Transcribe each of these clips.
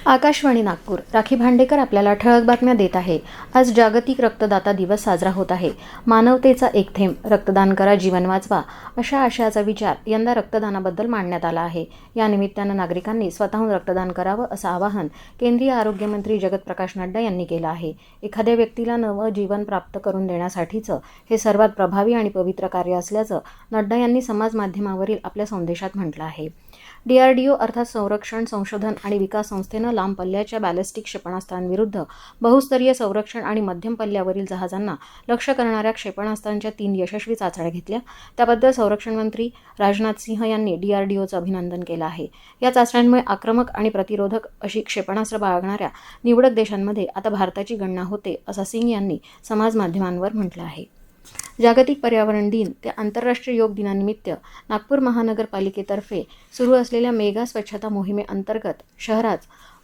आकाशवाणी नागपूर. राखी भांडेकर आपल्याला ठळक बातम्या देत आहे. आज जागतिक रक्तदाता दिवस साजरा होत आहे. मानवतेचा एक थेंब, रक्तदान करा, जीवन वाचवा, अशा आशयाचा विचार यंदा रक्तदानाबद्दल मांडण्यात आला आहे. या निमित्तानं नागरिकांनी स्वतःहून रक्तदान करावं असं आवाहन केंद्रीय आरोग्यमंत्री जगत प्रकाश नड्डा यांनी केलं आहे. एखाद्या व्यक्तीला नवं जीवन प्राप्त करून देण्यासाठीचं हे सर्वात प्रभावी आणि पवित्र कार्य असल्याचं नड्डा यांनी समाज माध्यमावरील आपल्या संदेशात म्हटलं आहे. DRDO अर्थात संरक्षण संशोधन आणि विकास संस्थेनं लांब पल्ल्याच्या बॅलिस्टिक क्षेपणास्त्रांविरुद्ध बहुस्तरीय संरक्षण आणि मध्यम पल्ल्यावरील जहाजांना लक्ष्य करणाऱ्या क्षेपणास्त्रांच्या 3 यशस्वी चाचण्या घेतल्या. त्याबद्दल संरक्षण मंत्री राजनाथ सिंह यांनी DRDOचं अभिनंदन केलं आहे. या चाचण्यांमुळे आक्रमक आणि प्रतिरोधक अशी क्षेपणास्त्र बाळगणाऱ्या निवडक देशांमध्ये आता भारताची गणना होते, असं सिंग यांनी समाज माध्यमांवर म्हटलं आहे. जागतिक पर्यावरण दिन ते आंतरराष्ट्रीय योग दिनानिमित्त नागपूर महानगरपालिकेतर्फे सुरू असलेल्या मेगा स्वच्छता मोहिमेअंतर्गत शहरात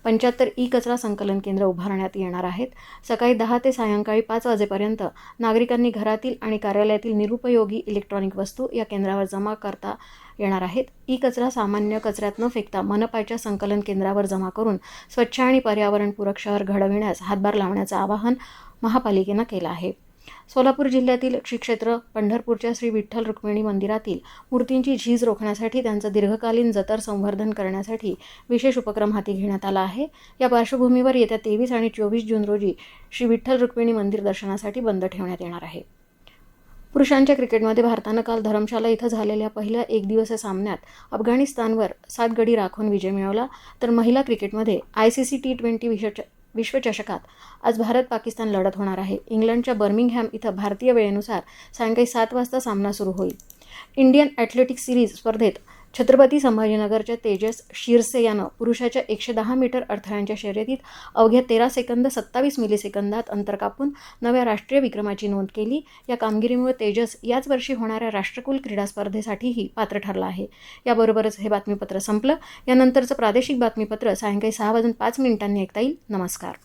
75 ई-कचरा संकलन केंद्र उभारण्यात येणार आहेत. सकाळी 10 ते सायंकाळी 5 वाजेपर्यंत नागरिकांनी घरातील आणि कार्यालयातील निरुपयोगी इलेक्ट्रॉनिक वस्तू या केंद्रावर जमा करता येणार आहेत. ई-कचरा सामान्य कचऱ्यात न फेकता मनपाच्या संकलन केंद्रावर जमा करून स्वच्छ आणि पर्यावरणपूरक शहर घडविण्यास हातभार लावण्याचं आवाहन महापालिकेनं केलं आहे. सोलापूर जिल्ह्यातील श्री क्षेत्र पंढरपूरच्या श्री विठ्ठल रुक्मिणी मंदिरातील मूर्तींची झीज रोखण्यासाठी त्यांचं दीर्घकालीन जतन संवर्धन करण्यासाठी विशेष उपक्रम हाती घेण्यात आला आहे. या पार्श्वभूमीवर येत्या 23 आणि 24 जून रोजी श्री विठ्ठल रुक्मिणी मंदिर दर्शनासाठी बंद ठेवण्यात येणार आहे. पुरुषांच्या क्रिकेटमध्ये भारतानं काल धरमशाला इथं झालेल्या पहिल्या एकदिवसीय सामन्यात अफगाणिस्तानवर 7 गडी राखून विजय मिळवला. तर महिला क्रिकेटमध्ये ICC T20 विश्वचषकात आज भारत-पाकिस्तान लढत होणार आहे. इंग्लंडच्या बर्मिंगहॅम इथं भारतीय वेळेनुसार सायंकाळी 7 वाजता सामना सुरू होईल. इंडियन ॲथलेटिक्स सिरीज स्पर्धेत छत्रपती संभाजीनगरच्या तेजस शिरसे यानं पुरुषाच्या 110 मीटर अडथळ्यांच्या शर्यतीत अवघ्या 13 सेकंद 27 मिलीसेकंदात अंतर कापून नव्या राष्ट्रीय विक्रमाची नोंद केली. या कामगिरीमुळे तेजस याच वर्षी होणाऱ्या राष्ट्रकुल क्रीडा स्पर्धेसाठीही पात्र ठरला आहे. याबरोबरच हे बातमीपत्र संपलं. यानंतरचं प्रादेशिक बातमीपत्र सायंकाळी 6:05 ऐकता येईल. नमस्कार.